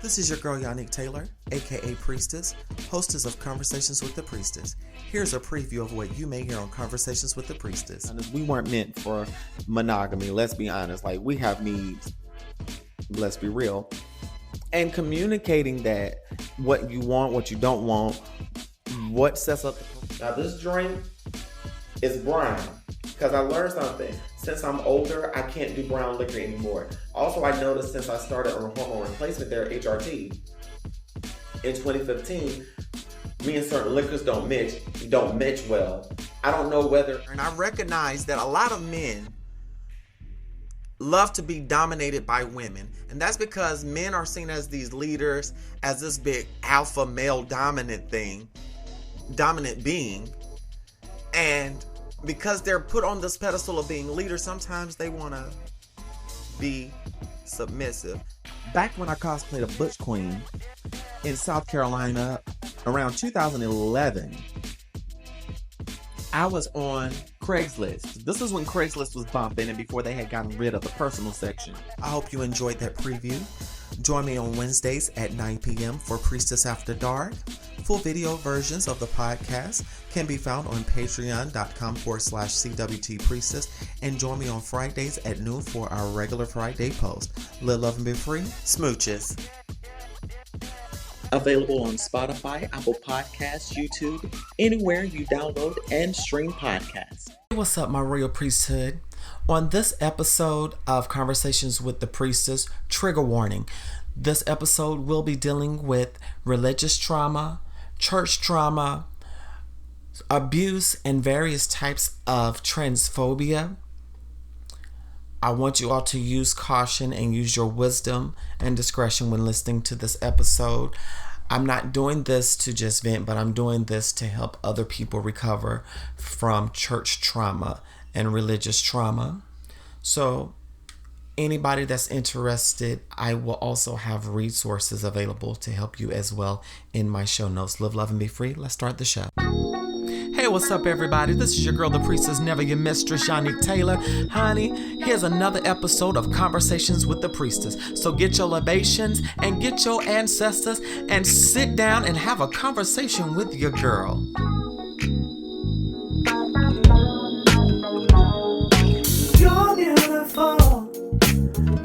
This is your girl Yannick Taylor, aka Priestess, hostess of Conversations with the Priestess. Here's a preview of what you may hear on Conversations with the Priestess. We weren't meant for monogamy, let's be honest. Like, we have needs, let's be real. And communicating that, what you want, what you don't want, what sets up. Now this drink is brown, because I learned something. Since I'm older, I can't do brown liquor anymore. Also, I noticed since I started on hormone replacement therapy, HRT, in 2015, me and certain liquors don't match well. I don't know whether... And I recognize that a lot of men love to be dominated by women. And that's because men are seen as these leaders, as this big alpha male dominant being. And because they're put on this pedestal of being leaders, sometimes they want to be submissive. Back when I cosplayed a Butch Queen in South Carolina around 2011, I was on Craigslist. This is when Craigslist was bumping and before they had gotten rid of the personal section. I hope you enjoyed that preview. Join me on Wednesdays at 9 p.m. for Priestess After Dark. Full video versions of the podcast can be found on patreon.com/CWT Priestess, and join me on Fridays at noon for our regular Friday post. Live, love, and be free. Smooches. Available on Spotify, Apple Podcasts, YouTube, anywhere you download and stream podcasts. Hey, what's up, my royal priesthood? On this episode of Conversations with the Priestess, trigger warning. This episode will be dealing with religious trauma, church trauma, abuse, and various types of transphobia. I want you all to use caution and use your wisdom and discretion when listening to this episode. I'm not doing this to just vent, but I'm doing this to help other people recover from church trauma and religious trauma. So anybody that's interested, I will also have resources available to help you as well in my show notes. Live, love, and be free. Let's start the show. Hey, what's up, everybody? This is your girl, the Priestess, never your mistress, Yannick Taylor. Honey, here's another episode of Conversations with the Priestess. So get your libations and get your ancestors and sit down and have a conversation with your girl. You're beautiful.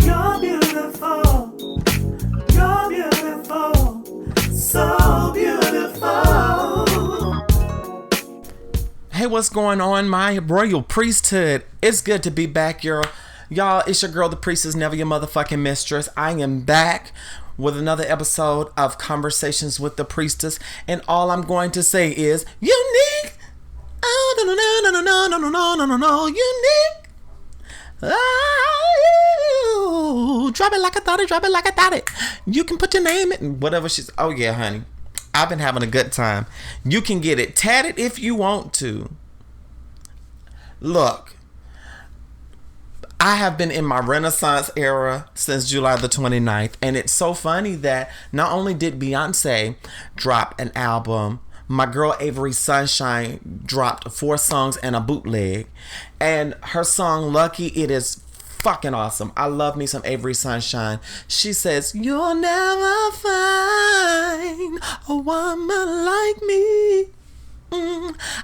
You're beautiful. You're beautiful. So beautiful. Hey, what's going on, my royal priesthood? It's good to be back, y'all. It's your girl, the Priestess, never your motherfucking mistress. I am back with another episode of Conversations with the Priestess, and all I'm going to say is unique. Oh, no, unique. Oh, drop it like I thought it, drop it like I thought it. You can put your name in whatever she's. Oh yeah, honey. I've been having a good time. You can get it tatted if you want to. Look, I have been in my Renaissance era since July the 29th. And it's so funny that not only did Beyonce drop an album, my girl Avery Sunshine dropped 4 songs and a bootleg. And her song Lucky, it is fucking awesome. I love me some Avery Sunshine. She says, "You'll never find a woman like me.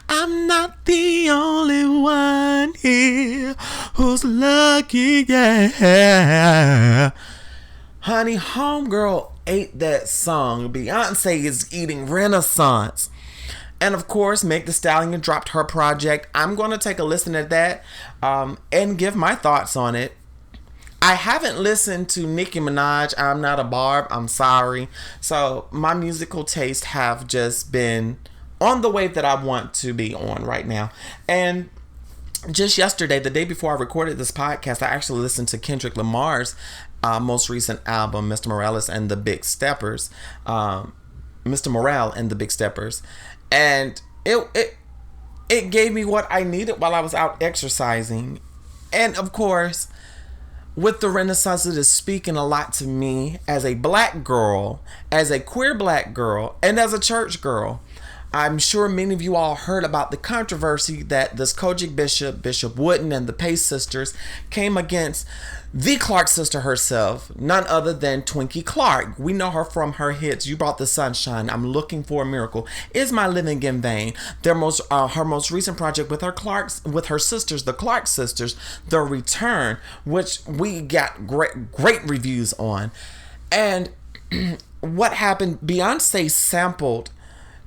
I'm not the only one here who's lucky, yeah." Honey, homegirl ate that song. Beyonce is eating Renaissance. And of course, Meg Thee Stallion dropped her project. I'm going to take a listen at that and give my thoughts on it. I haven't listened to Nicki Minaj. I'm not a barb. I'm sorry. So my musical tastes have just been on the wave that I want to be on right now. And just yesterday, the day before I recorded this podcast, I actually listened to Kendrick Lamar's most recent album, Mr. Morales and the Big Steppers. Mr. Morale and the Big Steppers. And it gave me what I needed while I was out exercising. And of course, with the Renaissance, it is speaking a lot to me as a black girl, as a queer black girl, and as a church girl. I'm sure many of you all heard about the controversy that this Kojic bishop, Bishop Wooden, and the Pace sisters came against the Clark sister herself, none other than Twinkie Clark. We know her from her hits "You Brought the Sunshine," "I'm Looking for a Miracle," "Is My Living in Vain?" Her most recent project with her sisters, the Clark sisters, "The Return," which we got great reviews on. And what happened? Beyonce sampled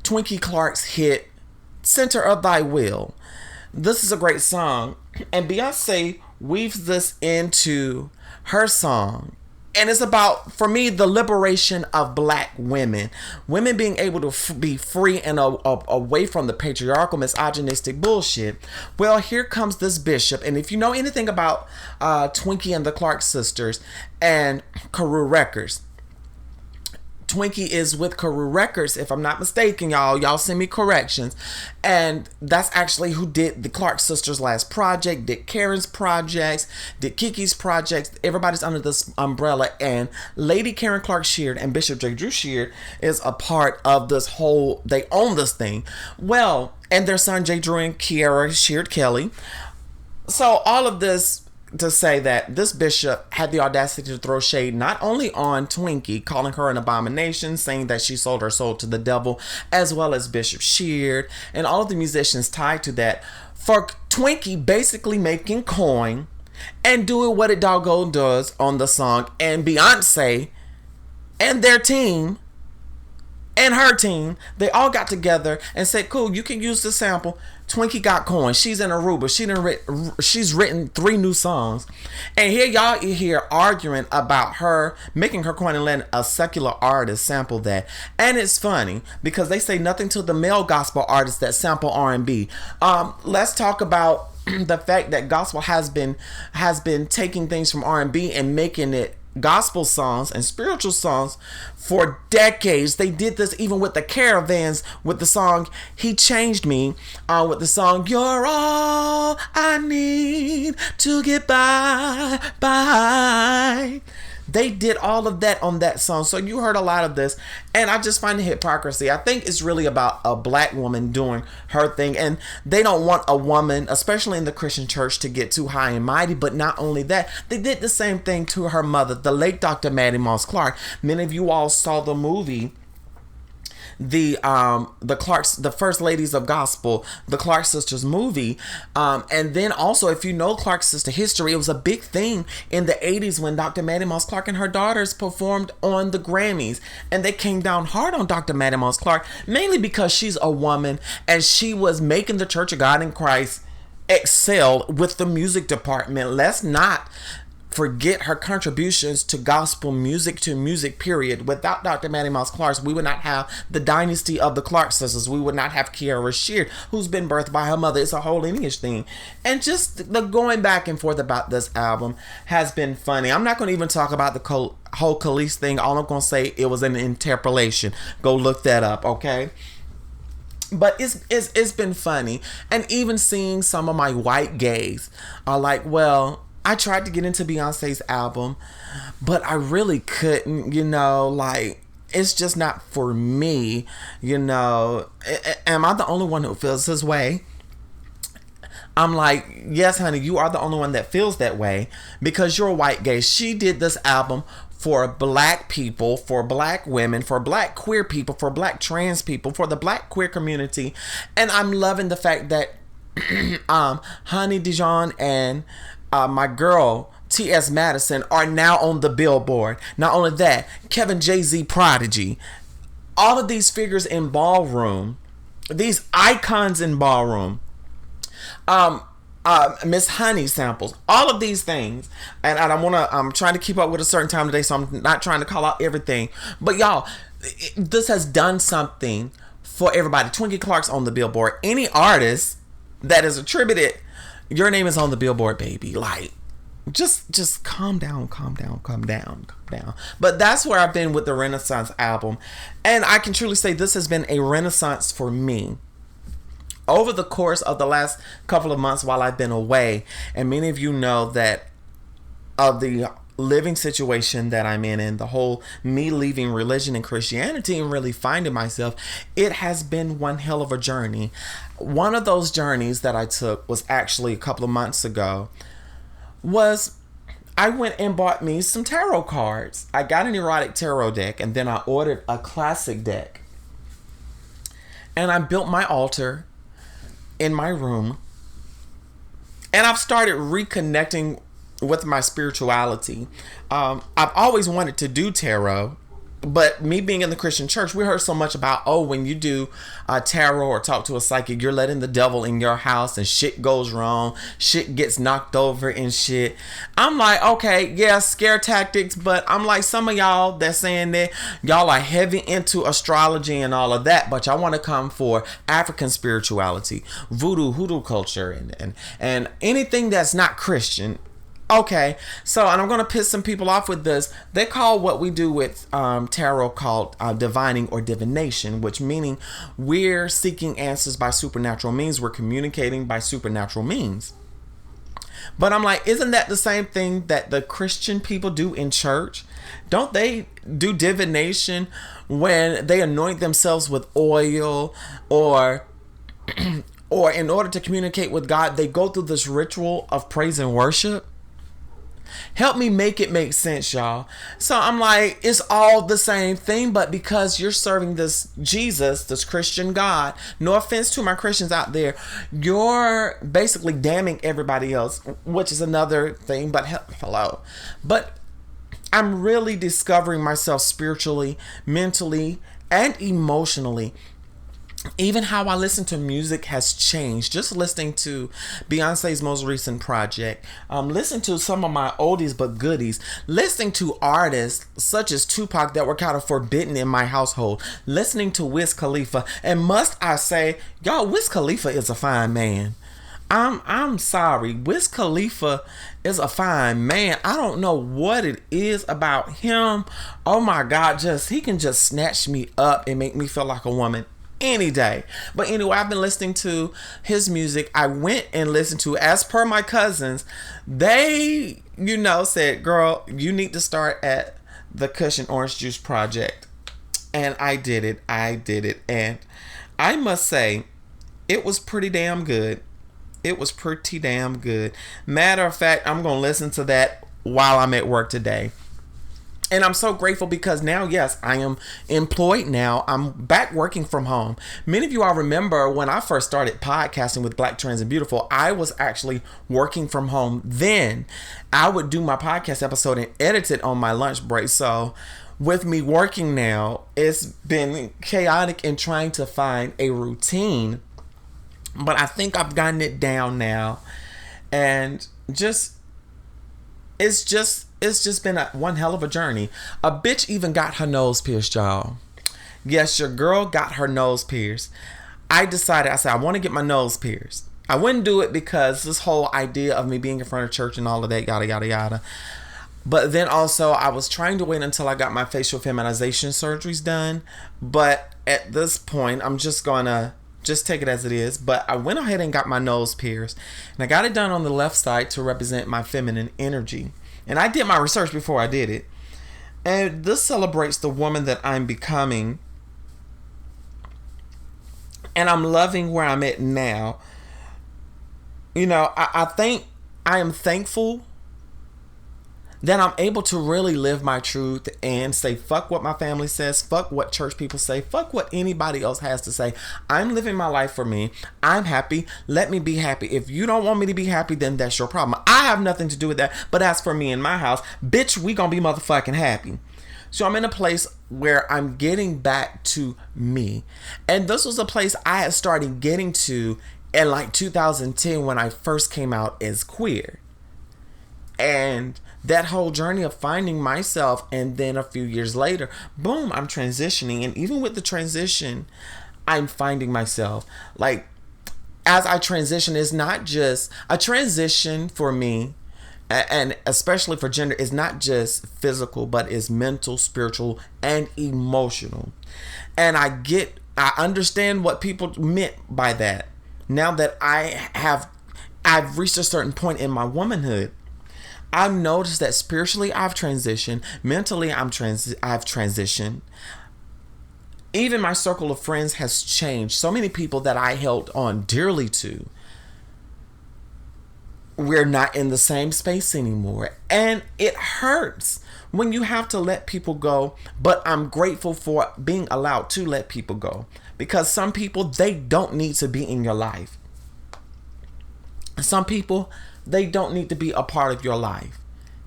Twinkie Clark's hit "Center of Thy Will." This is a great song, and Beyonce weaves this into her song. And it's about, for me, the liberation of black women being able to be free and away from the patriarchal, misogynistic bullshit. Well, here comes this bishop, and if you know anything about Twinkie and the Clark sisters and Carew Records, Twinkie is with Carew Records, if I'm not mistaken, y'all send me corrections. And that's actually who did the Clark sisters' last project, did Karen's projects, did Kiki's projects. Everybody's under this umbrella. And Lady Karen Clark Sheard and Bishop J. Drew Sheard is a part of this whole, they own this thing. Well, and their son J. Drew and Kiara Sheard Kelly. So all of this to say that this bishop had the audacity to throw shade not only on Twinkie, calling her an abomination, saying that she sold her soul to the devil, as well as Bishop Sheard and all of the musicians tied to that, for Twinkie basically making coin and doing what it doggone does on the song. And Beyonce and their team and her team, they all got together and said, cool, you can use the sample. Twinkie got coin. She's in Aruba. She's written 3 new songs. And here y'all here arguing about her making her coin and letting a secular artist sample that. And it's funny because they say nothing to the male gospel artists that sample R&B. Let's talk about the fact that gospel has been taking things from R&B and making it gospel songs and spiritual songs for decades. They did this even with the Caravans, with the song "He Changed Me," with the song "You're All I Need to Get by." They did all of that on that song. So you heard a lot of this, and I just find the hypocrisy. I think it's really about a black woman doing her thing, and they don't want a woman, especially in the Christian church, to get too high and mighty. But not only that, they did the same thing to her mother, the late Dr. Maddie Moss Clark. Many of you all saw the movie, the Clarks, the First Ladies of Gospel, the Clark sisters movie. And then also, if you know Clark sister history, it was a big thing in the 80s when Dr. Maddie Moss Clark and her daughters performed on the Grammys, and they came down hard on Dr. Maddie Moss Clark, mainly because she's a woman and she was making the Church of God in Christ excel with the music department. Let's not forget her contributions to gospel music, to music, period. Without Dr. Maddie Moss Clark, we would not have the dynasty of the Clark sisters. We would not have Kiara Sheard, who's been birthed by her mother. It's a whole lineage thing. And just the going back and forth about this album has been funny. I'm not going to even talk about the whole Khalees thing. All I'm going to say, it was an interpolation. Go look that up, okay? But it's been funny. And even seeing some of my white gays are like, well, I tried to get into Beyonce's album, but I really couldn't, like, it's just not for me, Am I the only one who feels this way? I'm like, yes, honey, you are the only one that feels that way because you're a white gay. She did this album for black people, for black women, for black queer people, for black trans people, for the black queer community. And I'm loving the fact that Honey Dijon and my girl T.S. Madison are now on the Billboard. Not only that, Kevin Jay-Z Prodigy, all of these figures in ballroom, these icons in ballroom, Miss Honey samples, all of these things, and I'm trying to keep up with a certain time today, so I'm not trying to call out everything, but y'all, this has done something for everybody. Twinkie Clark's on the Billboard. Any artist that is attributed, your name is on the Billboard, baby. Like, just calm down. But that's where I've been with the Renaissance album. And I can truly say this has been a renaissance for me. Over the course of the last couple of months while I've been away, and many of you know that of the living situation that I'm in and the whole me leaving religion and Christianity and really finding myself, it has been one hell of a journey. One of those journeys that I took was actually a couple of months ago. I went and bought me some tarot cards. I got an erotic tarot deck, and then I ordered a classic deck. And I built my altar in my room. And I've started reconnecting with my spirituality. I've always wanted to do tarot, but me being in the Christian church, we heard so much about, when you do tarot or talk to a psychic, you're letting the devil in your house and shit goes wrong, shit gets knocked over and shit. I'm like, okay, yeah, scare tactics, but I'm like, some of y'all that's saying that y'all are heavy into astrology and all of that, but y'all want to come for African spirituality, voodoo, hoodoo culture, and anything that's not Christian. Okay, so, and I'm going to piss some people off with this. They call what we do with tarot called divining or divination, which meaning we're seeking answers by supernatural means. We're communicating by supernatural means. But I'm like, isn't that the same thing that the Christian people do in church? Don't they do divination when they anoint themselves with oil or in order to communicate with God, they go through this ritual of praise and worship? Help me make it make sense, y'all. So I'm like, it's all the same thing, but because you're serving this Jesus, this Christian God, no offense to my Christians out there, you're basically damning everybody else, which is another thing, but hello. But I'm really discovering myself spiritually, mentally, and emotionally. Even how I listen to music has changed. Just listening to Beyonce's most recent project, listening to some of my oldies but goodies, listening to artists such as Tupac that were kind of forbidden in my household, listening to Wiz Khalifa, and must I say, y'all, Wiz Khalifa is a fine man. I'm sorry, Wiz Khalifa is a fine man. I don't know what it is about him. Oh my God, he can just snatch me up and make me feel like a woman any day. But anyway, I've been listening to his music. I went and listened to, as per my cousins, they, said, girl, you need to start at the Cushion Orange Juice Project. And I did it. And I must say, it was pretty damn good. Matter of fact, I'm going to listen to that while I'm at work today. And I'm so grateful because now, yes, I am employed now. I'm back working from home. Many of you all remember when I first started podcasting with Black Trans and Beautiful, I was actually working from home. Then I would do my podcast episode and edit it on my lunch break. So with me working now, it's been chaotic in trying to find a routine. But I think I've gotten it down now. And it's just been one hell of a journey. A bitch even got her nose pierced, y'all. Yes, your girl got her nose pierced. I said, I want to get my nose pierced. I wouldn't do it because this whole idea of me being in front of church and all of that, yada, yada, yada. But then also, I was trying to wait until I got my facial feminization surgeries done. But at this point, I'm just going to take it as it is. But I went ahead and got my nose pierced. And I got it done on the left side to represent my feminine energy. And I did my research before I did it. And this celebrates the woman that I'm becoming. And I'm loving where I'm at now. I am thankful that I'm able to really live my truth and say, fuck what my family says, fuck what church people say, fuck what anybody else has to say. I'm living my life for me. I'm happy. Let me be happy. If you don't want me to be happy, then that's your problem. I have nothing to do with that. But as for me and my house, bitch, we gonna be motherfucking happy. So I'm in a place where I'm getting back to me. And this was a place I had started getting to in like 2010 when I first came out as queer. And that whole journey of finding myself, and then a few years later, boom, I'm transitioning. And even with the transition, I'm finding myself. Like, as I transition, it's not just a transition for me, and especially for gender, is not just physical, but is mental, spiritual, and emotional. And I understand what people meant by that. Now that I've reached a certain point in my womanhood, I've noticed that spiritually I've transitioned, mentally I've transitioned. Even my circle of friends has changed. So many people that I held on dearly to, we're not in the same space anymore. And it hurts when you have to let people go. But I'm grateful for being allowed to let people go. Because some people, they don't need to be in your life. Some people, they don't need to be a part of your life.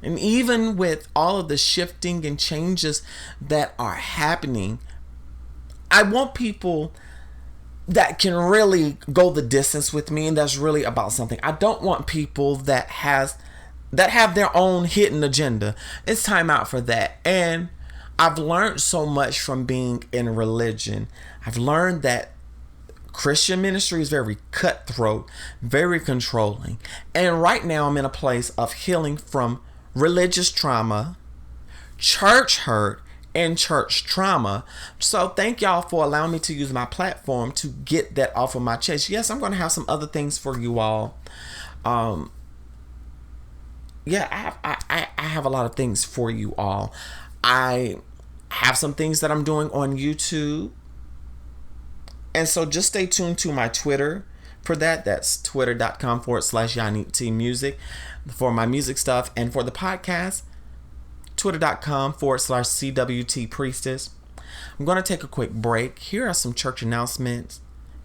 And even with all of the shifting and changes that are happening, I want people that can really go the distance with me, and that's really about something. I don't want people that have their own hidden agenda. It's time out for that. And I've learned so much from being in religion. I've learned that Christian ministry is very cutthroat, very controlling. And right now I'm in a place of healing from religious trauma, church hurt, and church trauma. So thank y'all for allowing me to use my platform to get that off of my chest. Yes, I'm going to have some other things for you all. I have a lot of things for you all. I have some things that I'm doing on YouTube. And so just stay tuned to my Twitter for that. That's twitter.com/Yannick T Music for my music stuff. And for the podcast, twitter.com/CWT Priestess. I'm going to take a quick break. Here are some church announcements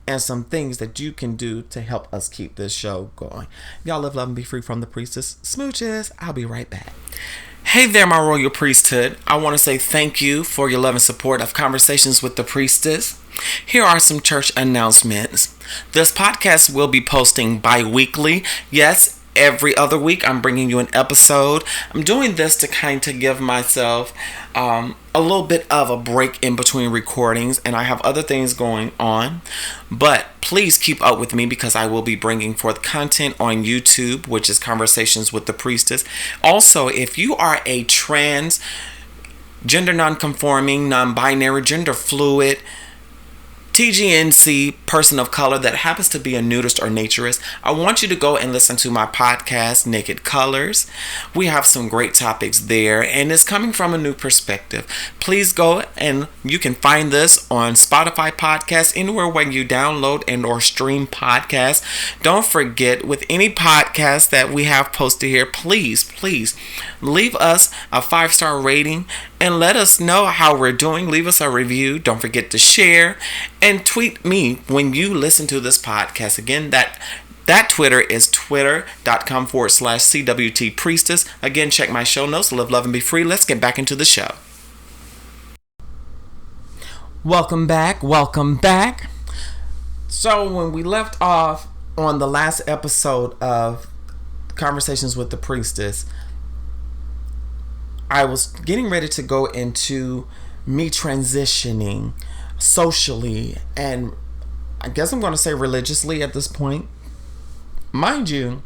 and some things that you can do to help us keep this show going. Y'all live, love, and be free from the priestess. Smooches. I'll be right back. Hey there, my royal priesthood. I want to say thank you for your love and support of Conversations with the Priestess. Here are some church announcements. This podcast will be posting bi-weekly. Yes, every other week I'm bringing you an episode. I'm doing this to kind of give myself a little bit of a break in between recordings, and I have other things going on. But please keep up with me because I will be bringing forth content on YouTube, which is Conversations with the Priestess. Also, if you are a trans, gender non-conforming, non-binary, gender fluid, TGNC person of color that happens to be a nudist or naturist, I want you to go and listen to my podcast, Naked Colors. We have some great topics there, and it's coming from a new perspective. Please go, and you can find this on Spotify Podcasts, anywhere where you download and or stream podcasts. Don't forget, with any podcast that we have posted here, please leave us a 5-star rating and let us know how we're doing. Leave us a review. Don't forget to share and tweet me when you listen to this podcast. Again, that Twitter is twitter.com/CWT Priestess. Again, check my show notes. Live, love, and be free. Let's get back into the show. Welcome back. So when we left off on the last episode of Conversations with the Priestess, I was getting ready to go into me transitioning socially, and I guess I'm going to say religiously at this point. Mind you,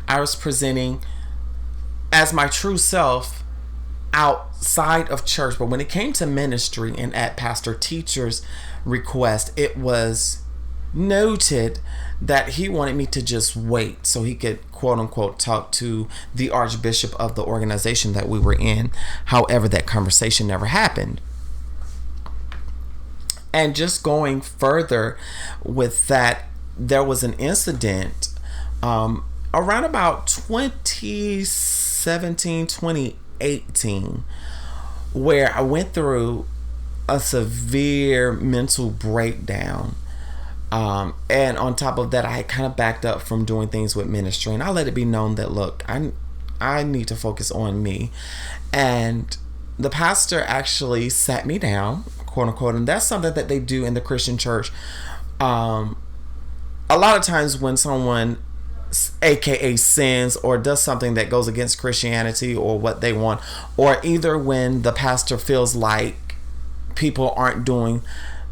I was presenting as my true self outside of church, but when it came to ministry and at pastor teacher's request, it was noted that he wanted me to just wait so he could quote unquote talk to the archbishop of the organization that we were in. However, that conversation never happened. And just going further with that, there was an incident around about 2017, 2018, where I went through a severe mental breakdown. And on top of that, I had kind of backed up from doing things with ministry, and I let it be known that, look, I need to focus on me. And the pastor actually sat me down, quote unquote, and that's something that they do in the Christian church. A lot of times when someone aka sins or does something that goes against Christianity or what they want, or either when the pastor feels like people aren't doing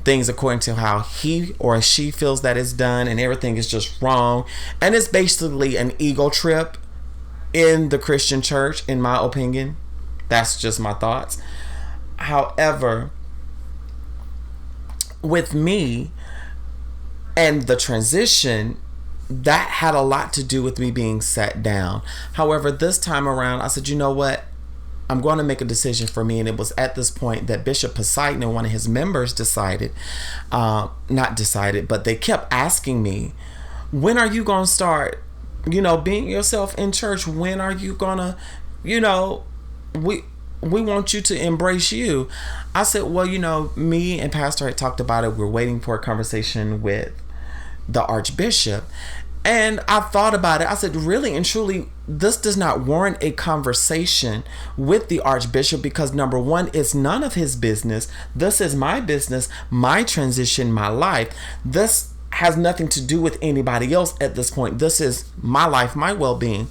things according to how he or she feels that it's done and everything is just wrong, and it's basically an ego trip in the Christian church, in my opinion. That's just my thoughts. However, with me and the transition, that had a lot to do with me being sat down. However, this time around, I said, you know what? I'm going to make a decision for me. And it was at this point that Bishop Poseidon and one of his members decided, not decided, but they kept asking me, when are you going to start, being yourself in church? When are you going to, we want you to embrace you. I said, well, me and Pastor had talked about it. We're waiting for a conversation with the Archbishop. And I thought about it. I said, really and truly, this does not warrant a conversation with the Archbishop because, number one, it's none of his business. This is my business, my transition, my life. This has nothing to do with anybody else at this point. This is my life, my well-being.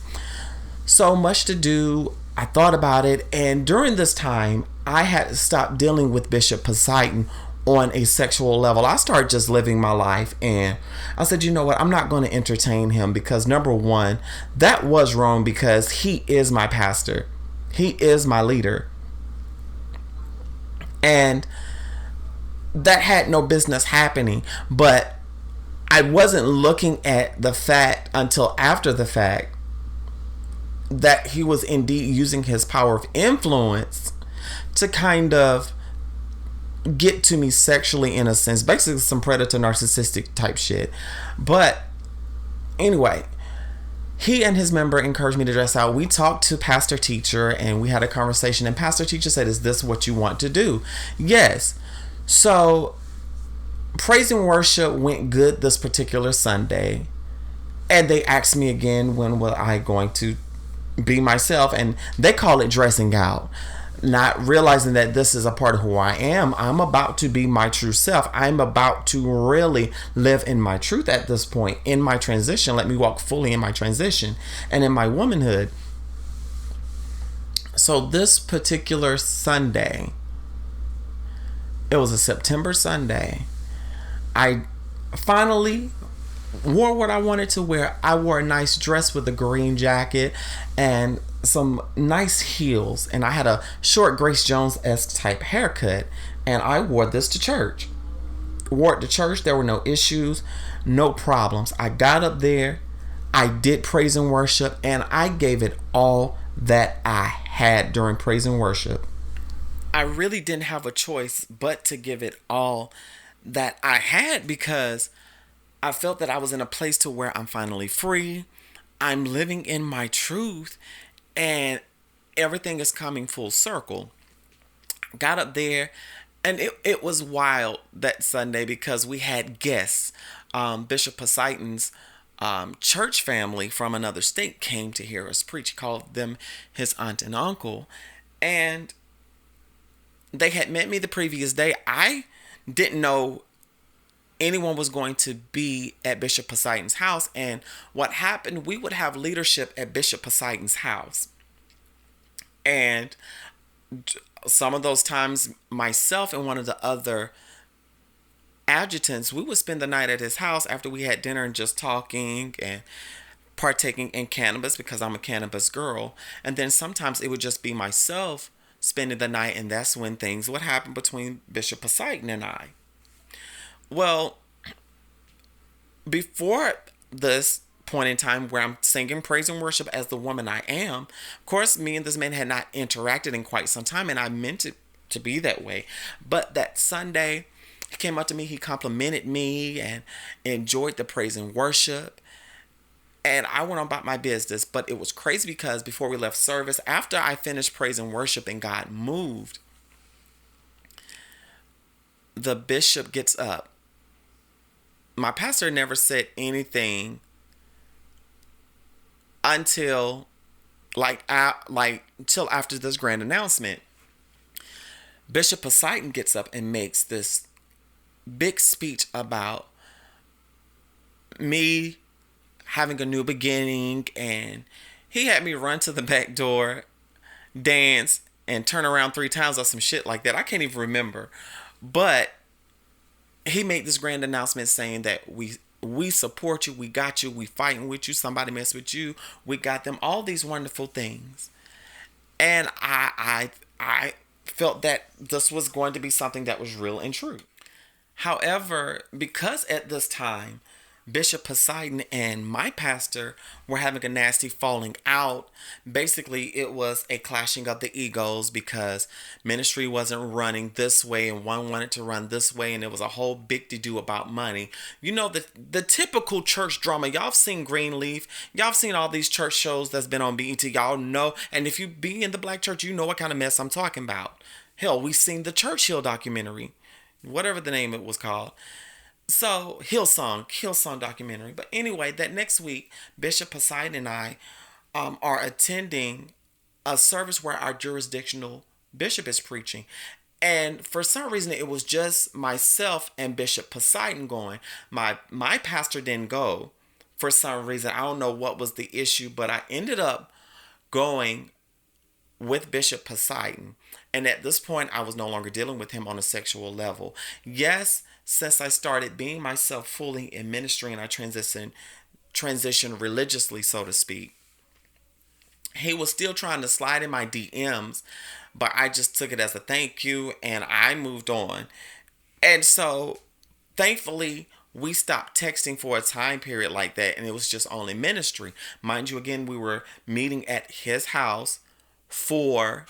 So much to do. I thought about it. And during this time, I had to stop dealing with Bishop Poseidon on a sexual level. I started just living my life, and I said, you know what, I'm not going to entertain him because, number one, that was wrong because he is my pastor. He is my leader. And that had no business happening, but I wasn't looking at the fact until after the fact that he was indeed using his power of influence to kind of get to me sexually, in a sense, basically some predator narcissistic type shit. But anyway, he and his member encouraged me to dress out. We talked to Pastor Teacher and we had a conversation, and Pastor Teacher said, is this what you want to do? Yes. So praise and worship went good this particular Sunday, and they asked me again, when was I going to be myself? And they call it dressing out, not realizing that this is a part of who I am. I'm about to be my true self. I'm about to really live in my truth at this point in my transition. Let me walk fully in my transition and in my womanhood. So this particular Sunday, it was a September Sunday, I finally wore what I wanted to wear. I wore a nice dress with a green jacket and some nice heels, and I had a short Grace Jones-esque type haircut, and I wore this to church. Wore it to church. There were no issues, no problems. I got up there, I did praise and worship, and I gave it all that I had during praise and worship. I really didn't have a choice but to give it all that I had, because I felt that I was in a place to where I'm finally free. I'm living in my truth, and everything is coming full circle. Got up there, and it was wild that Sunday because we had guests. Bishop Poseidon's church family from another state came to hear us preach. He called them his aunt and uncle, and they had met me the previous day. I didn't know anyone was going to be at Bishop Poseidon's house. And what happened, we would have leadership at Bishop Poseidon's house. And some of those times, myself and one of the other adjutants, we would spend the night at his house after we had dinner and just talking and partaking in cannabis, because I'm a cannabis girl. And then sometimes it would just be myself spending the night, and that's when things would happen between Bishop Poseidon and I. Well, before this point in time where I'm singing praise and worship as the woman I am, of course, me and this man had not interacted in quite some time, and I meant it to be that way. But that Sunday, he came up to me, he complimented me and enjoyed the praise and worship. And I went on about my business. But it was crazy because before we left service, after I finished praise and worship and God moved, the bishop gets up. My pastor never said anything until until after this grand announcement. Bishop Poseidon gets up and makes this big speech about me having a new beginning, and he had me run to the back door, dance, and turn around 3 times or some shit like that. I can't even remember. But he made this grand announcement saying that we support you, we got you, we fighting with you, somebody mess with you, we got them, all these wonderful things. And I felt that this was going to be something that was real and true. However, because at this time, Bishop Poseidon and my pastor were having a nasty falling out. Basically, it was a clashing of the egos because ministry wasn't running this way and one wanted to run this way, and it was a whole big to-do about money. You know, the typical church drama. Y'all seen Greenleaf. Y'all seen all these church shows that's been on BET. Y'all know, and if you be in the black church, you know what kind of mess I'm talking about. Hell, we seen the Churchill documentary, whatever the name it was called. So, Hillsong documentary. But anyway, that next week, Bishop Poseidon and I are attending a service where our jurisdictional bishop is preaching. And for some reason, it was just myself and Bishop Poseidon going. My pastor didn't go for some reason. I don't know what was the issue, but I ended up going with Bishop Poseidon. And at this point, I was no longer dealing with him on a sexual level. Yes, since I started being myself fully in ministry and I transitioned religiously, so to speak, he was still trying to slide in my DMs, but I just took it as a thank you and I moved on. And so, thankfully, we stopped texting for a time period like that, and it was just only ministry. Mind you, again, we were meeting at his house for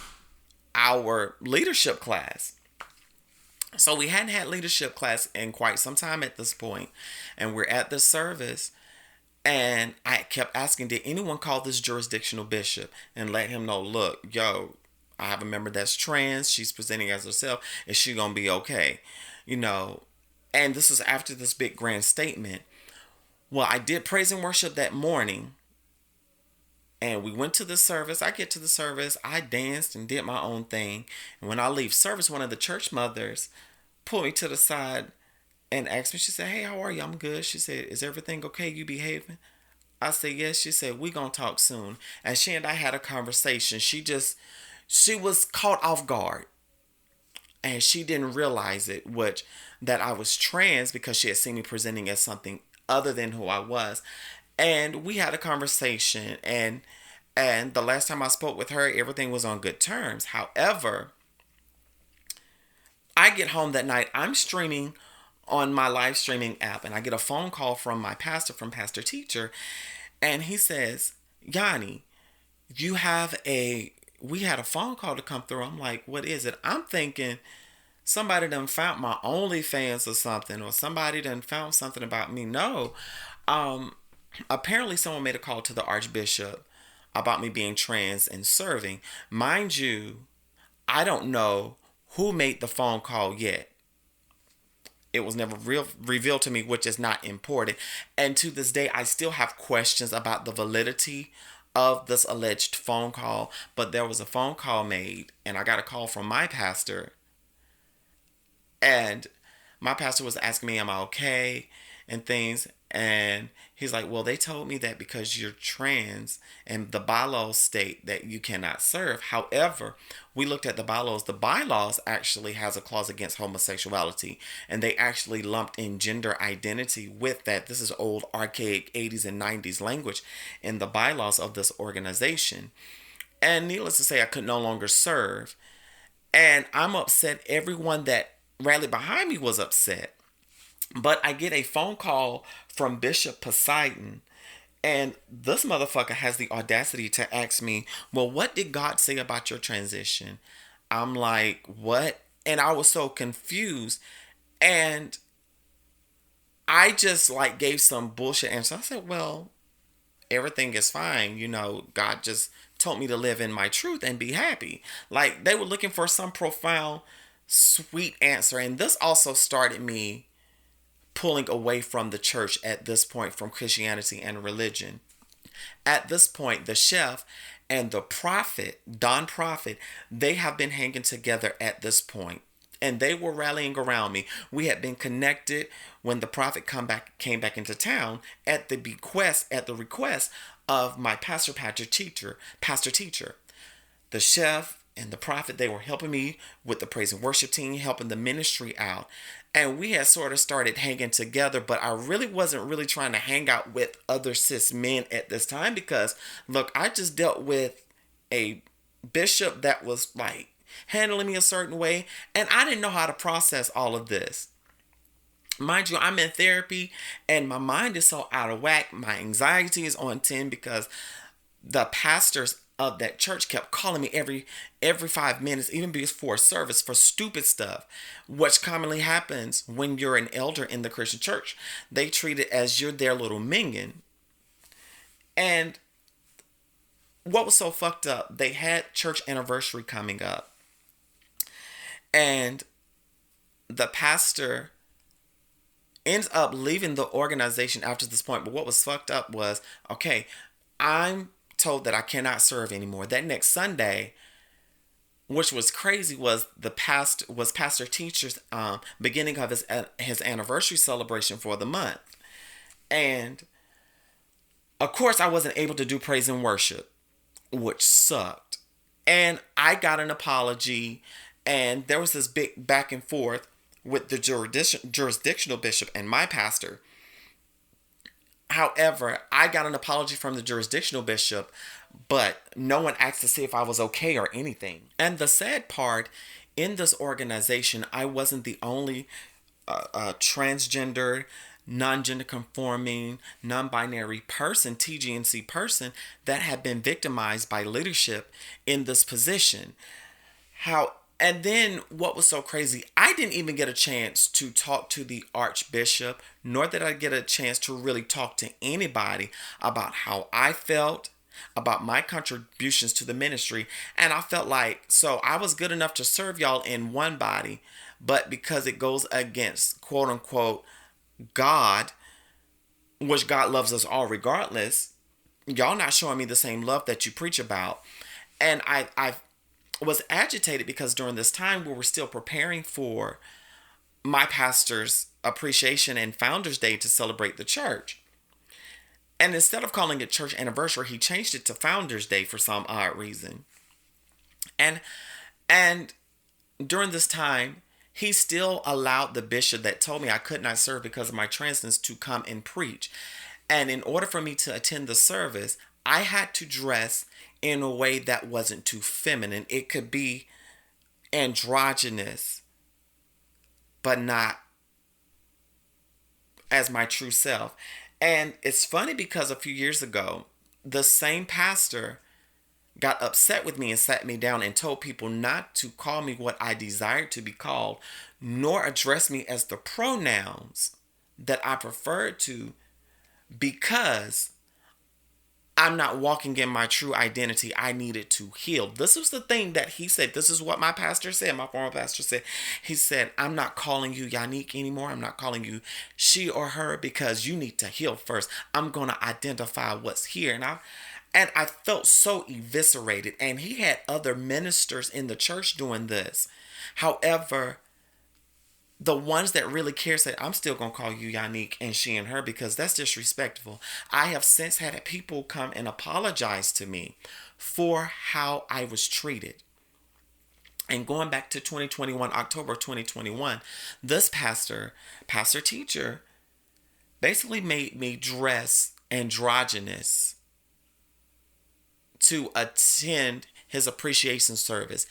our leadership class. So we hadn't had leadership class in quite some time at this point, and we're at the service, and I kept asking, did anyone call this jurisdictional bishop and let him know, look, yo, I have a member that's trans, she's presenting as herself, is she gonna be okay? You know, and this is after this big grand statement. Well, I did praise and worship that morning, and we went to the service. I get to the service. I danced and did my own thing. And when I leave service, one of the church mothers pulled me to the side and asked me, she said, hey, how are you? I'm good. She said, is everything okay? You behaving? I said, yes. She said, we gonna talk soon. And she and I had a conversation. She was caught off guard. And she didn't realize it, that I was trans because she had seen me presenting as something other than who I was. And we had a conversation, and the last time I spoke with her, everything was on good terms. However, I get home that night, I'm streaming on my live streaming app, and I get a phone call from my pastor, from Pastor Teacher, and he says, Yanni, we had a phone call to come through. I'm like, what is it? I'm thinking somebody done found my OnlyFans or something, or somebody done found something about me. No, apparently someone made a call to the Archbishop about me being trans and serving. Mind you, I don't know who made the phone call yet. It was never revealed to me, which is not important. And to this day, I still have questions about the validity of this alleged phone call. But there was a phone call made, and I got a call from my pastor. And my pastor was asking me, am I okay? And things. And he's like, well, they told me that because you're trans and the bylaws state that you cannot serve. However, we looked at the bylaws. The bylaws actually has a clause against homosexuality, and they actually lumped in gender identity with that. This is old, archaic 80s and 90s language in the bylaws of this organization. And needless to say, I could no longer serve. And I'm upset. Everyone that rallied behind me was upset. But I get a phone call from Bishop Poseidon, and this motherfucker has the audacity to ask me, well, what did God say about your transition? I'm like, what? And I was so confused. And I just gave some bullshit answer. I said, well, everything is fine. You know, God just told me to live in my truth and be happy. They were looking for some profound, sweet answer. And this also started me pulling away from the church at this point, from Christianity and religion. At this point, the chef and the prophet, Don Prophet, they have been hanging together at this point. And they were rallying around me. We had been connected when the prophet came back into town at the request of my pastor teacher. The chef and the prophet, they were helping me with the praise and worship team, helping the ministry out. And we had sort of started hanging together, but I really wasn't really trying to hang out with other cis men at this time because, look, I just dealt with a bishop that was handling me a certain way, and I didn't know how to process all of this. Mind you, I'm in therapy and my mind is so out of whack. My anxiety is on 10 because the pastors of that church kept calling me every 5 minutes, even before service, for stupid stuff, which commonly happens when you're an elder in the Christian church. They treat it as you're their little minion. And what was so fucked up, they had church anniversary coming up. And the pastor ends up leaving the organization after this point. But what was fucked up was, okay, I'm told that I cannot serve anymore. That next Sunday, which was crazy, was Pastor Teacher's beginning of his anniversary celebration for the month. And of course I wasn't able to do praise and worship, which sucked. And I got an apology, and there was this big back and forth with the jurisdictional bishop and my pastor. However, I got an apology from the jurisdictional bishop, but no one asked to see if I was okay or anything. And the sad part, in this organization, I wasn't the only transgender, non-gender conforming, non-binary person, TGNC person, that had been victimized by leadership in this position. And then what was so crazy, I didn't even get a chance to talk to the archbishop, nor did I get a chance to really talk to anybody about how I felt, about my contributions to the ministry. And I felt like, so I was good enough to serve y'all in one body, but because it goes against, quote unquote, God, which God loves us all regardless, y'all not showing me the same love that you preach about. And I was agitated because during this time we were still preparing for my pastor's appreciation and Founders Day to celebrate the church. And instead of calling it church anniversary, he changed it to Founders Day for some odd reason. And during this time, he still allowed the bishop that told me I could not serve because of my transness to come and preach. And in order for me to attend the service, I had to dress in a way that wasn't too feminine. It could be androgynous, but not as my true self. And it's funny because a few years ago, the same pastor got upset with me and sat me down and told people not to call me what I desired to be called, nor address me as the pronouns that I preferred to, because I'm not walking in my true identity. I needed to heal. This was the thing that he said. This is what my pastor said. My former pastor said. He said, I'm not calling you Yannick anymore. I'm not calling you she or her, because you need to heal first. I'm going to identify what's here. And I felt so eviscerated. And he had other ministers in the church doing this. However, the ones that really care said, I'm still going to call you Yannick and she and her, because that's disrespectful. I have since had people come and apologize to me for how I was treated. And going back to 2021, October 2021, this pastor teacher, basically made me dress androgynous to attend his appreciation service.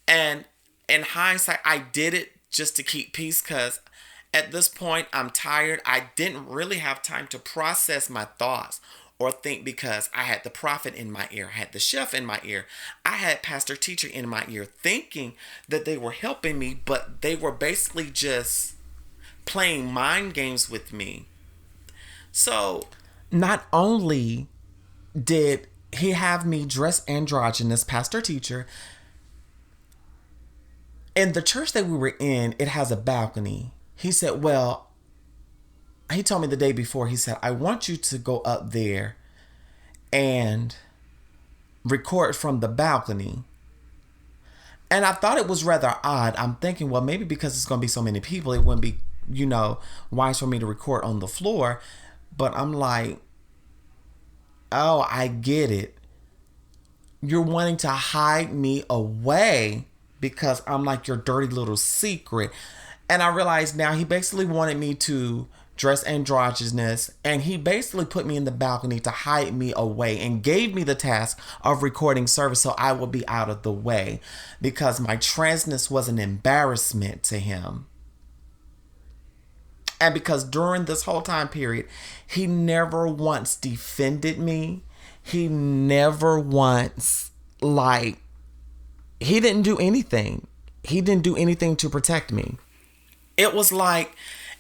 And in hindsight, I did it just to keep peace, because at this point I'm tired. I didn't really have time to process my thoughts or think, because I had the prophet in my ear, I had the chef in my ear, I had pastor teacher in my ear, thinking that they were helping me, but they were basically just playing mind games with me. So not only did he have me dress androgynous, pastor teacher, in the church that we were in, it has a balcony. He said, well, he told me the day before, he said, I want you to go up there and record from the balcony. And I thought it was rather odd. I'm thinking, well, maybe because it's going to be so many people, it wouldn't be, wise for me to record on the floor. But I'm like, oh, I get it. You're wanting to hide me away because I'm like your dirty little secret. And I realized now he basically wanted me to dress androgynous, and he basically put me in the balcony to hide me away and gave me the task of recording service so I would be out of the way, because my transness was an embarrassment to him. And because during this whole time period, he never once defended me. He never once, like, he didn't do anything. He didn't do anything to protect me. It was like,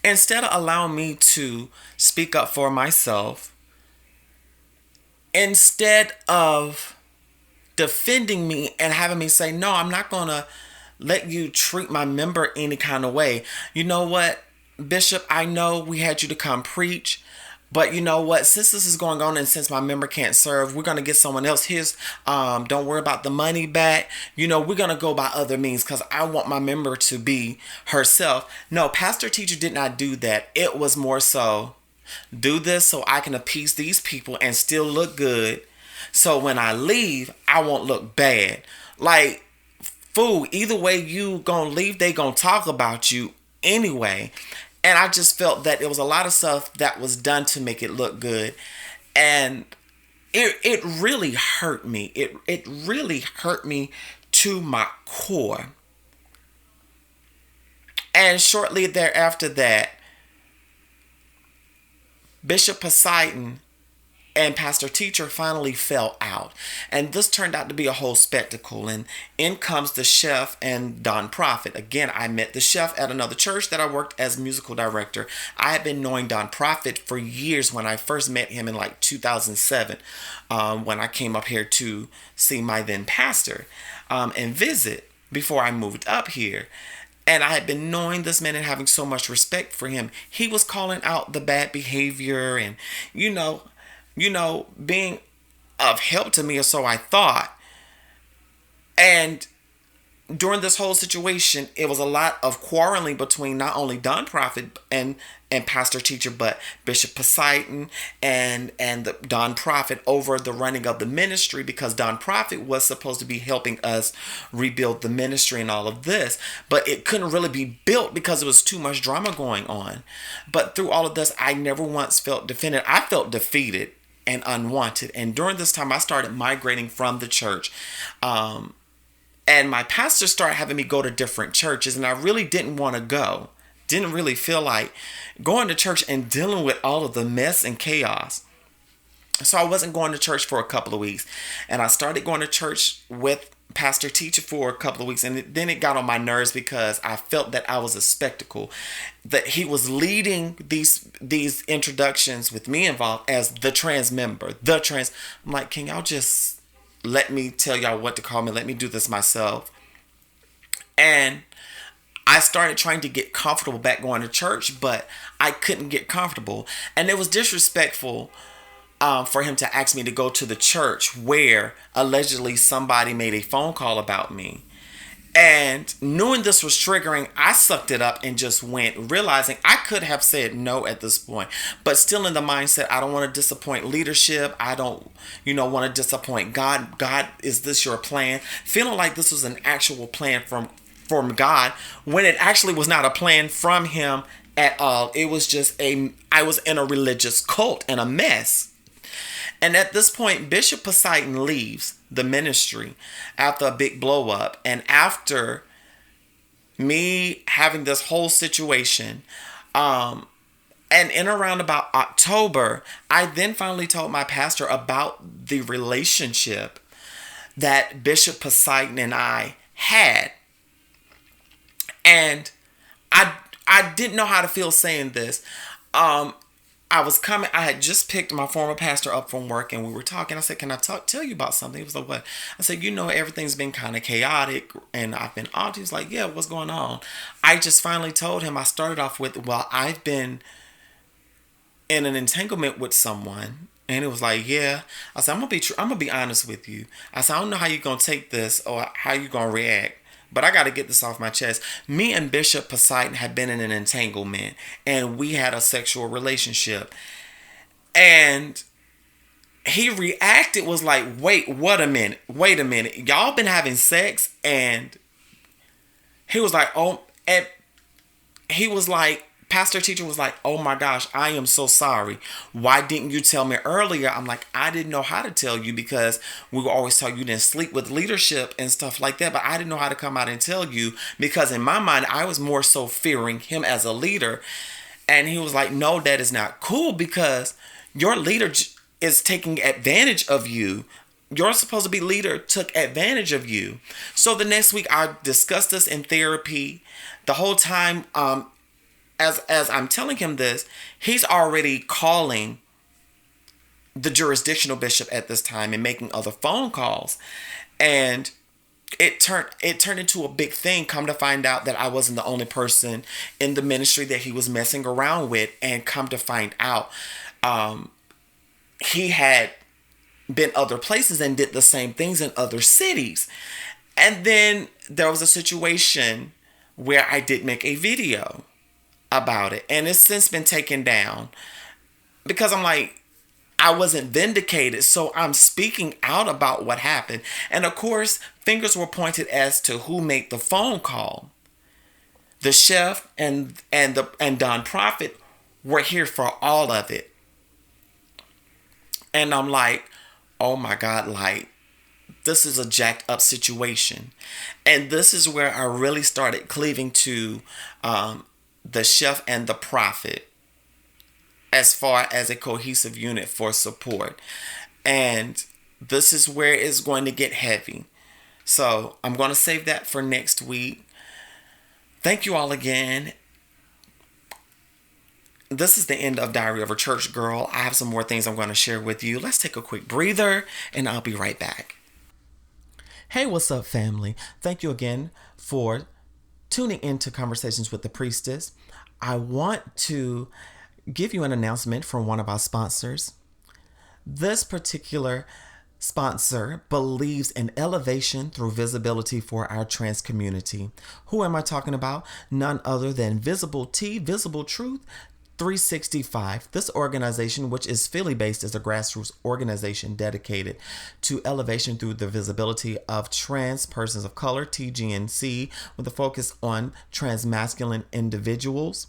instead of allowing me to speak up for myself, instead of defending me and having me say, no, I'm not going to let you treat my member any kind of way. You know what, Bishop, I know we had you to come preach, but you know what, since this is going on and since my member can't serve, we're going to get someone else his, don't worry about the money back. You know, we're going to go by other means because I want my member to be herself. No, pastor teacher did not do that. It was more so, do this so I can appease these people and still look good. So when I leave, I won't look bad. Like, fool, either way you gonna leave, they gonna talk about you anyway. And I just felt that it was a lot of stuff that was done to make it look good. And it really hurt me. It really hurt me to my core. And shortly thereafter that, Bishop Poseidon and pastor teacher finally fell out. And this turned out to be a whole spectacle. And in comes the chef and Don Prophet. Again, I met the chef at another church that I worked as musical director. I had been knowing Don Prophet for years when I first met him in like 2007, when I came up here to see my then pastor and visit before I moved up here. And I had been knowing this man and having so much respect for him. He was calling out the bad behavior and, you know, being of help to me, or so I thought. And during this whole situation, it was a lot of quarreling between not only Don Prophet and pastor teacher, but Bishop Poseidon and the Don Prophet over the running of the ministry, because Don Prophet was supposed to be helping us rebuild the ministry and all of this, but it couldn't really be built because there was too much drama going on. But through all of this, I never once felt defeated. I felt defeated and unwanted. And during this time, I started migrating from the church. And my pastor started having me go to different churches, and I really didn't want to go. Didn't really feel like going to church and dealing with all of the mess and chaos. So I wasn't going to church for a couple of weeks. And I started going to church with pastor teacher for a couple of weeks, and then it got on my nerves because I felt that I was a spectacle, that he was leading these introductions with me involved as the trans member, I'm like, can y'all just let me tell y'all what to call me? Let me do this myself. And I started trying to get comfortable back going to church, but I couldn't get comfortable. And it was disrespectful for him to ask me to go to the church where allegedly somebody made a phone call about me. And knowing this was triggering, I sucked it up and just went, realizing I could have said no at this point, but still in the mindset, I don't want to disappoint leadership. I don't, want to disappoint God. God, is this your plan? Feeling like this was an actual plan from God, when it actually was not a plan from him at all. It was just I was in a religious cult and a mess. And at this point, Bishop Poseidon leaves the ministry after a big blow up. And after me having this whole situation, and in around about October, I then finally told my pastor about the relationship that Bishop Poseidon and I had. And I didn't know how to feel saying this. I had just picked my former pastor up from work, and we were talking. I said, can I tell you about something? He was like, what? I said, everything's been kind of chaotic and I've been off. He was like, yeah, what's going on? I just finally told him. I started off with, well, I've been in an entanglement with someone. And it was like, yeah. I said, I'm gonna be honest with you. I said, I don't know how you're gonna take this or how you're gonna react, but I got to get this off my chest. Me and Bishop Poseidon had been in an entanglement, and we had a sexual relationship. And he reacted, was like, wait a minute. Y'all been having sex? And he was like, oh, and he was like, pastor teacher was like, oh my gosh, I am so sorry. Why didn't you tell me earlier? I'm like, I didn't know how to tell you because we were always told you didn't sleep with leadership and stuff like that. But I didn't know how to come out and tell you because in my mind, I was more so fearing him as a leader. And he was like, no, that is not cool because your leader is taking advantage of you. You're supposed to be leader took advantage of you. So the next week I discussed this in therapy. The whole time, as I'm telling him this, he's already calling the jurisdictional bishop at this time and making other phone calls. And it turned into a big thing. Come to find out that I wasn't the only person in the ministry that he was messing around with. And come to find out, he had been other places and did the same things in other cities. And then there was a situation where I did make a video about it, and it's since been taken down because I'm like, I wasn't vindicated, so I'm speaking out about what happened. And of course, fingers were pointed as to who made the phone call. The chef and Don Prophet were here for all of it. And I'm like, oh my God, like, this is a jacked up situation. And this is where I really started cleaving to the chef and the prophet as far as a cohesive unit for support. And this is where it's going to get heavy. So I'm going to save that for next week. Thank you all again. This is the end of Diary of a Church Girl. I have some more things I'm going to share with you. Let's take a quick breather and I'll be right back. Hey, what's up, family? Thank you again for tuning into Conversations with the Priestess. I want to give you an announcement from one of our sponsors. This particular sponsor believes in elevation through visibility for our trans community. Who am I talking about? None other than Visble T, Visible Truth 365. This organization, which is Philly-based, is a grassroots organization dedicated to elevation through the visibility of trans persons of color, TGNC, with a focus on transmasculine individuals.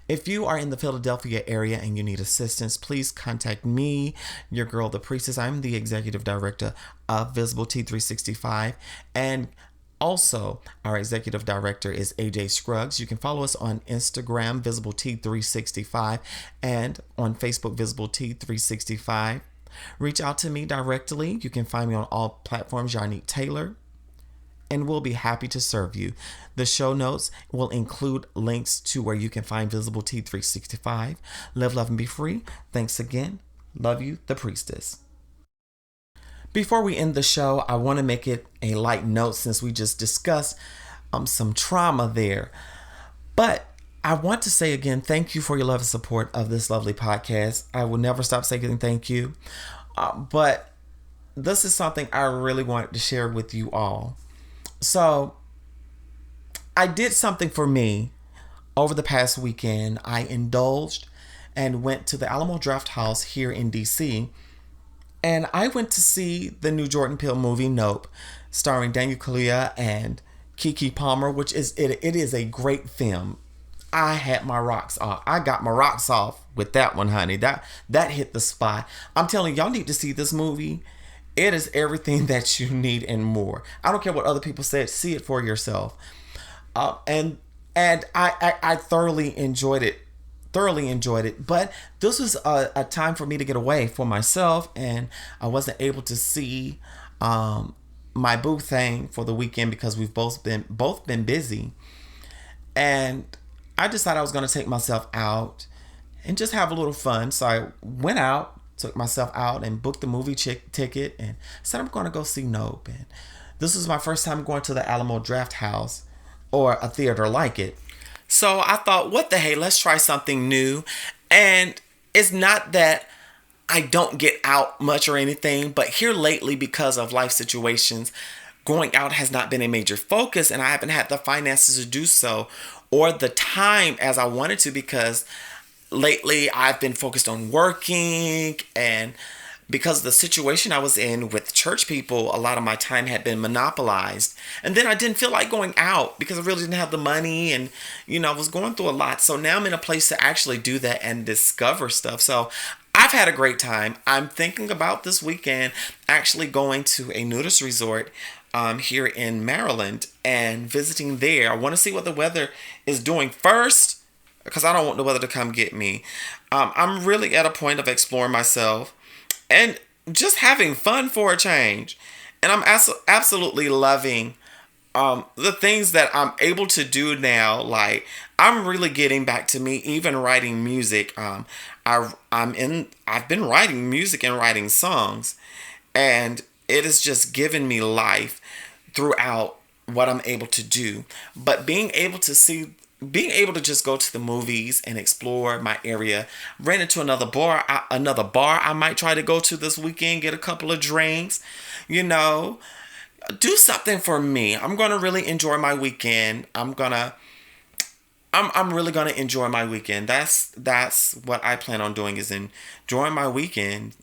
If you are in the Philadelphia area and you need assistance, please contact me, your girl, the priestess. I'm the executive director of Visble T 365, and also, our executive director is AJ Scruggs. You can follow us on Instagram, Visble T 365, and on Facebook, Visble T 365. Reach out to me directly. You can find me on all platforms, Yannick Taylor, and we'll be happy to serve you. The show notes will include links to where you can find Visble T 365. Live, love, and be free. Thanks again. Love you, the priestess. Before we end the show, I want to make it a light note since we just discussed some trauma there. But I want to say again, thank you for your love and support of this lovely podcast. I will never stop saying thank you. But this is something I really wanted to share with you all. So I did something for me over the past weekend. I indulged and went to the Alamo Drafthouse here in DC. And I went to see the new Jordan Peele movie, Nope, starring Daniel Kaluuya and Keke Palmer, which is, it is a great film. I had my rocks off. I got my rocks off with that one, honey. That hit the spot. I'm telling y'all need to see this movie. It is everything that you need and more. I don't care what other people said. See it for yourself. And I thoroughly enjoyed it. But this was a time for me to get away for myself, and I wasn't able to see my boo thing for the weekend because we've both been busy. And I decided I was going to take myself out and just have a little fun. So I went out, took myself out and booked the movie ticket and said I'm going to go see Nope. And this is my first time going to the Alamo Drafthouse or a theater like it. So I thought, what the hey, let's try something new. And it's not that I don't get out much or anything, but here lately, because of life situations, going out has not been a major focus, and I haven't had the finances to do so or the time as I wanted to, because lately I've been focused on working, and because of the situation I was in with church people, a lot of my time had been monopolized. And then I didn't feel like going out because I really didn't have the money, and I was going through a lot. So now I'm in a place to actually do that and discover stuff. So I've had a great time. I'm thinking about this weekend actually going to a nudist resort here in Maryland and visiting there. I want to see what the weather is doing first. because I don't want the weather to come get me. I'm really at a point of exploring myself and just having fun for a change. And I'm absolutely loving the things that I'm able to do now. Like, I'm really getting back to me, even writing music. I've been writing music and writing songs, and it has just given me life throughout what I'm able to do. But being able to just go to the movies and explore my area, ran into another bar I might try to go to this weekend, get a couple of drinks, do something for me. I'm gonna really enjoy my weekend. I'm really gonna enjoy my weekend. That's what I plan on doing, is enjoying my weekend.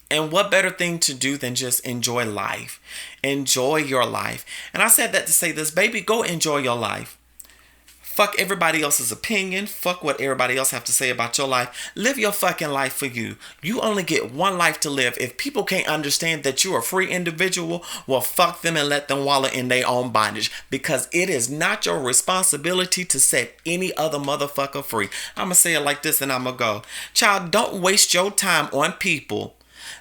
And what better thing to do than just enjoy life? Enjoy your life. And I said that to say this, baby, go enjoy your life. Fuck everybody else's opinion. Fuck what everybody else have to say about your life. Live your fucking life for you. You only get one life to live. If people can't understand that you're a free individual, well, fuck them and let them wallow in their own bondage. Because it is not your responsibility to set any other motherfucker free. I'm going to say it like this and I'm going to go. Child, don't waste your time on people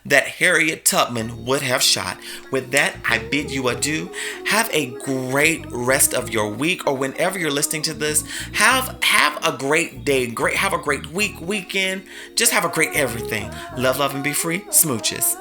that Harriet Tubman would have shot. With that, I bid you adieu. Have a great rest of your week, or whenever you're listening to this. Have a great day. Have a great weekend. Just have a great everything. Love, and be free. Smooches.